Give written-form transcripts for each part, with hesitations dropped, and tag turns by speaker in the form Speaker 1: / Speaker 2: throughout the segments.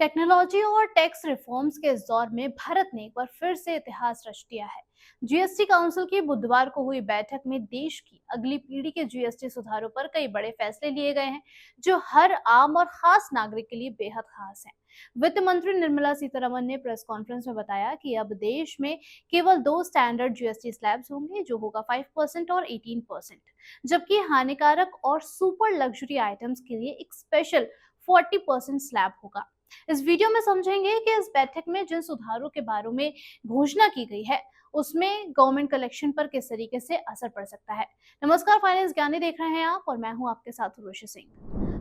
Speaker 1: Technology और tax reforms के इस दौर में भारत ने एक बार फिर से इतिहास रच दिया है। जीएसटी काउंसिल की बुधवार को हुई बैठक में देश की अगली पीढ़ी के जीएसटी सुधारों पर कई बड़े फैसले लिए गए हैं, जो हर आम और खास नागरिक के लिए बेहद खास हैं। वित्त मंत्री निर्मला सीतारमण ने प्रेस कॉन्फ्रेंस में बताया कि अब देश में केवल दो स्टैंडर्ड जीएसटी स्लैब्स होंगे, जो होगा 5% और 18%, जबकि हानिकारक और सुपर लग्जरी आइटम्स के लिए एक स्पेशल 40% स्लैब होगा। इस वीडियो में समझेंगे कि इस बैठक में जिन सुधारों के बारे में घोषणा की गई है, उसमें गवर्नमेंट कलेक्शन पर किस तरीके से असर पड़ सकता है। नमस्कार, फाइनेंस ज्ञानी देख रहे हैं आप और मैं हूं आपके साथ उर्वशी सिंह।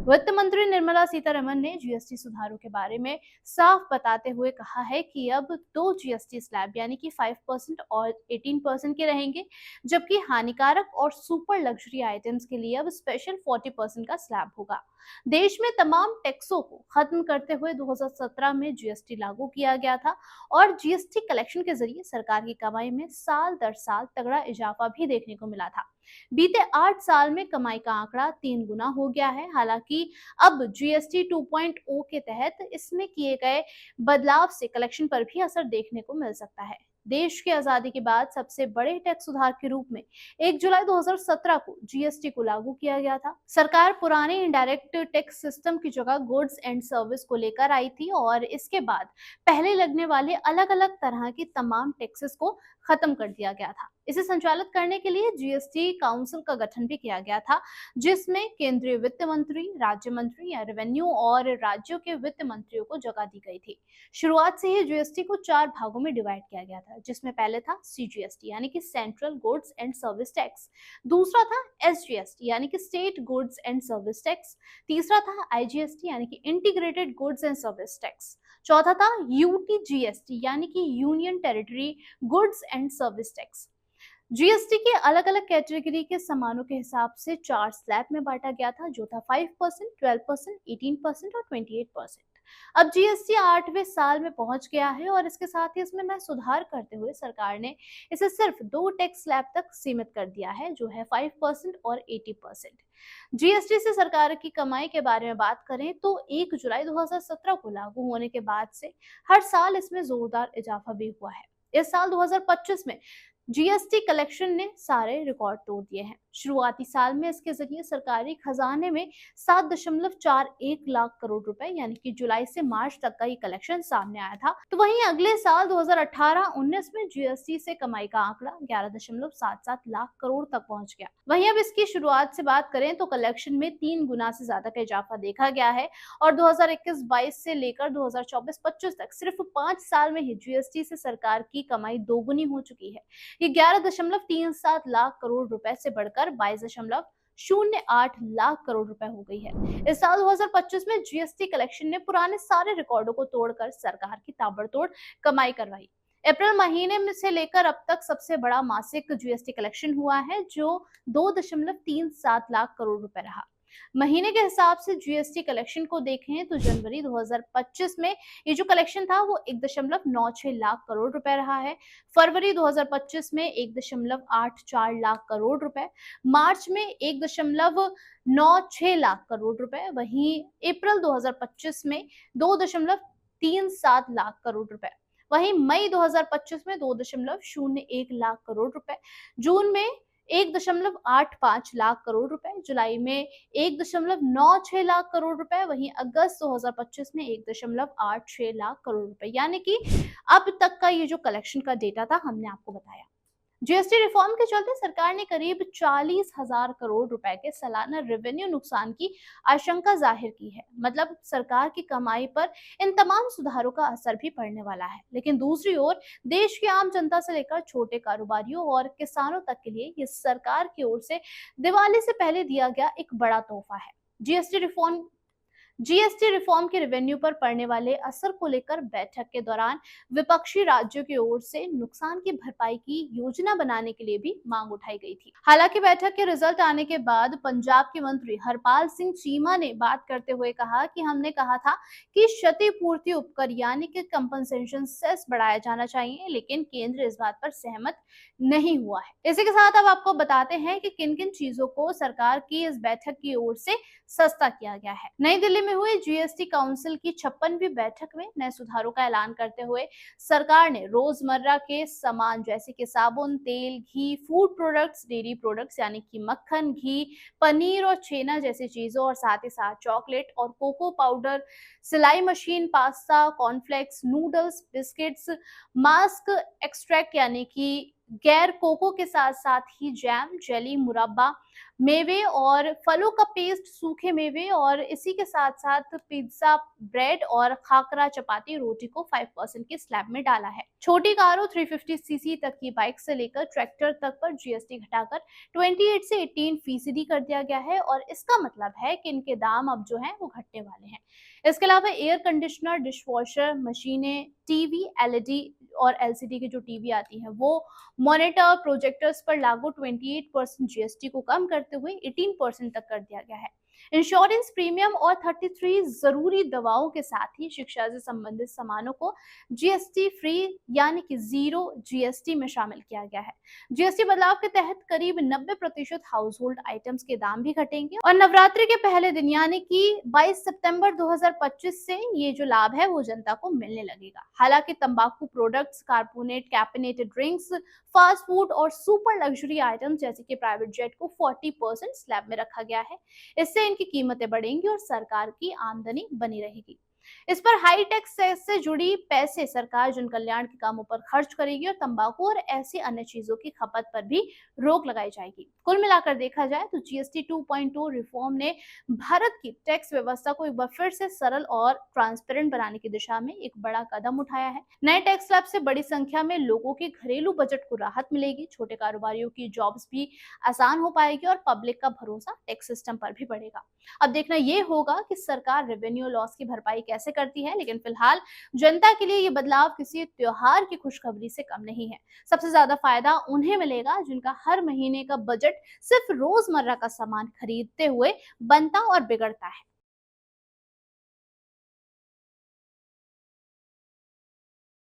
Speaker 1: वित्त मंत्री निर्मला सीतारमण ने जीएसटी सुधारों के बारे में साफ बताते हुए कहा है कि अब दो जीएसटी स्लैब यानी कि 5% और 18% के रहेंगे, जबकि हानिकारक और सुपर लग्जरी आइटम्स के लिए अब स्पेशल 40% का स्लैब होगा। देश में तमाम टैक्सों को खत्म करते हुए 2017 में जीएसटी लागू किया गया था और जीएसटी कलेक्शन के जरिए सरकार की कमाई में साल दर साल तगड़ा इजाफा भी देखने को मिला था। बीते 8 साल में कमाई का आंकड़ा 3 गुना हो गया है। हालांकि अब जीएसटी 2.0 के तहत इसमें किए गए बदलाव से कलेक्शन पर भी असर देखने को मिल सकता है। देश की आजादी के बाद सबसे बड़े टैक्स सुधार के रूप में 1 जुलाई 2017 को जीएसटी को लागू किया गया था। सरकार पुराने इनडायरेक्ट टैक्स सिस्टम की जगह गुड्स एंड सर्विस को लेकर आई थी और इसके बाद पहले लगने वाले अलग-अलग तरह की तमाम टैक्सेस को खत्म कर दिया गया था। इसे संचालित करने के लिए जीएसटी काउंसिल का गठन भी किया गया था, जिसमें केंद्रीय वित्त मंत्री, राज्य मंत्री या रेवेन्यू और राज्यों के वित्त मंत्रियों को जगह दी गई थी। शुरुआत से ही जीएसटी को 4 भागों में डिवाइड किया गया था, जिसमें पहले था सीजीएसटी यानी कि central goods and service tax, दूसरा था एसजीएसटी यानी कि state goods and service tax, तीसरा था आईजीएसटी यानी कि integrated goods and service tax, चौथा था यूटीजीएसटी यानी कि union territory goods and service tax. GST के अलग अलग कैटेगरी के सामानों के हिसाब से 4 स्लैब में बांटा गया था, जो था 5%, 12%, 18% और 28%। अब जीएसटी 8वें साल में पहुंच गया है और इसके साथ ही इसमें नए सुधार करते हुए सरकार ने इसे सिर्फ 2 टैक्स स्लैब तक सीमित कर दिया है, जो है 5% और 80%। जीएसटी से सरकार की कमाई के बारे में बात करें तो 1 जुलाई 2017 को लागू होने के बाद से हर साल इसमें जोरदार इजाफा भी हुआ है। इस साल 2025 में जीएसटी कलेक्शन ने सारे रिकॉर्ड तोड़ दिए हैं। शुरुआती साल में इसके जरिए सरकारी खजाने में 7.41 लाख करोड़ रुपए यानी कि जुलाई से मार्च तक का ये कलेक्शन सामने आया था। तो वहीं अगले साल 2018-19 में जीएसटी से कमाई का आंकड़ा 11.77 लाख करोड़ तक पहुंच गया। वहीं अब इसकी शुरुआत से बात करें तो कलेक्शन में 3 गुना से ज्यादा का इजाफा देखा गया है और 2021-22 से लेकर 2024-25 तक सिर्फ 5 साल में ही जीएसटी से सरकार की कमाई दोगुनी हो चुकी है। ये 11.37 लाख करोड़ रुपए से बढ़कर 22.08 लाख करोड़ रुपए हो गई है। इस साल 2025 में जीएसटी कलेक्शन ने पुराने सारे रिकॉर्डों को तोड़कर सरकार की ताबड़तोड़ कमाई करवाई। अप्रैल महीने में से लेकर अब तक सबसे बड़ा मासिक जीएसटी कलेक्शन हुआ है, जो 2.37 लाख करोड़ रुपए रहा। महीने के हिसाब से जीएसटी कलेक्शन को देखें तो जनवरी 2025 में ये जो कलेक्शन था वो 1.96 लाख करोड़ रुपए रहा है। फरवरी 2025 में 1.84 लाख करोड़ रुपए, मार्च में 1.96 लाख करोड़ रुपए, वहीं अप्रैल 2025 में 2.37 लाख करोड़ रुपए, वहीं मई 2025 में 2.01 लाख करोड़ रुपए, जून में 1.85 लाख करोड़ रुपए, जुलाई में 1.96 लाख करोड़ रुपए, वहीं अगस्त 2025 में 1.86 लाख करोड़ रुपए, यानी कि अब तक का ये जो कलेक्शन का डेटा था हमने आपको बताया। जीएसटी रिफॉर्म के चलते सरकार ने करीब 40,000 करोड़ रुपए के सालाना रेवेन्यू नुकसान की आशंका जाहिर की है। मतलब सरकार की कमाई पर इन तमाम सुधारों का असर भी पड़ने वाला है। लेकिन दूसरी ओर देश की आम जनता से लेकर छोटे कारोबारियों और किसानों तक के लिए ये सरकार की ओर से दिवाली से पहले दिया गया एक बड़ा तोहफा है। जीएसटी रिफॉर्म के रेवेन्यू पर पड़ने वाले असर को लेकर बैठक के दौरान विपक्षी राज्यों की ओर से नुकसान की भरपाई की योजना बनाने के लिए भी मांग उठाई गई थी। हालांकि बैठक के रिजल्ट आने के बाद पंजाब के मंत्री हरपाल सिंह चीमा ने बात करते हुए कहा कि हमने कहा था कि क्षतिपूर्ति उपकर यानी कि कंपनसेशन सेस बढ़ाया जाना चाहिए, लेकिन केंद्र इस बात पर सहमत नहीं हुआ है। इसी के साथ अब आपको बताते हैं कि किन किन चीजों को सरकार की इस बैठक की ओर से सस्ता किया गया है। नई दिल्ली में हुए जीएसटी काउंसिल की 56वीं बैठक में नए सुधारों का ऐलान करते हुए सरकार ने रोजमर्रा के सामान जैसे कि साबुन, तेल, घी, फूड प्रोडक्ट्स, डेयरी प्रोडक्ट्स यानी कि मक्खन, घी, पनीर और छेना जैसी चीजों और साथ ही साथ चॉकलेट और कोको पाउडर, सिलाई machine, pasta, cornflakes, noodles, biscuits, mask extract यानी कि गैर कोको के साथ साथ ही जैम, जेली, मुरब्बा, मेवे और फलों का पेस्ट, सूखे मेवे और इसी के साथ साथ पिज्जा, ब्रेड और खाकरा, चपाती, रोटी को 5% के स्लैब में डाला है। छोटी कारों 350 सीसी तक की बाइक से लेकर ट्रैक्टर तक पर जीएसटी घटाकर 28 से 18% कर दिया गया है और इसका मतलब है कि इनके दाम अब जो है वो घटने वाले हैं। इसके अलावा एयर कंडीशनर, डिशवॉशर, मशीनें, टीवी, एलईडी और एलसीडी की जो टीवी आती है वो, मॉनिटर, प्रोजेक्टर्स पर लागू 28% जीएसटी को कम करते हुए 18% तक कर दिया गया है। इंश्योरेंस प्रीमियम और 33 जरूरी दवाओं के साथ ही शिक्षा से संबंधित सामानों को जीएसटी फ्री यानी कि जीरो जीएसटी में शामिल किया गया है। जीएसटी बदलाव के तहत करीब 90% हाउस होल्ड आइटम्स के दाम भी घटेंगे और नवरात्रि के पहले दिन यानी कि 22 सितंबर 2025 से ये जो लाभ है वो जनता को मिलने लगेगा। हालांकि तंबाकू products, carbonate, caffeinated drinks, fast food और सुपर लग्जरी आइटम्स जैसे कि प्राइवेट जेट को 40% स्लैब में रखा गया है। इससे इनकी कीमतें बढ़ेंगी और सरकार की आमदनी बनी रहेगी। इस पर हाई टैक्स से जुड़ी पैसे सरकार जन कल्याण के कामों पर खर्च करेगी और तंबाकू और ऐसी अन्य चीजों की खपत पर भी रोक लगाई जाएगी। कुल मिलाकर देखा जाए तो जीएसटी 2.0 रिफॉर्म ने भारत की टैक्स व्यवस्था को एक बार फिर से सरल और ट्रांसपेरेंट बनाने की दिशा में एक बड़ा कदम उठाया है। नए टैक्स स्लैब से बड़ी संख्या में लोगों के घरेलू बजट को राहत मिलेगी, छोटे कारोबारियों की जॉब्स भी आसान हो पाएगी और पब्लिक का भरोसा टैक्स सिस्टम पर भी बढ़ेगा। अब देखना ये होगा कि सरकार रेवेन्यू लॉस की भरपाई कैसे करती है, लेकिन फिलहाल जनता के लिए ये बदलाव किसी त्योहार की खुशखबरी से कम नहीं है। सबसे ज्यादा फायदा उन्हें मिलेगा जिनका हर महीने का बजट सिर्फ रोजमर्रा का सामान खरीदते हुए बनता और बिगड़ता है।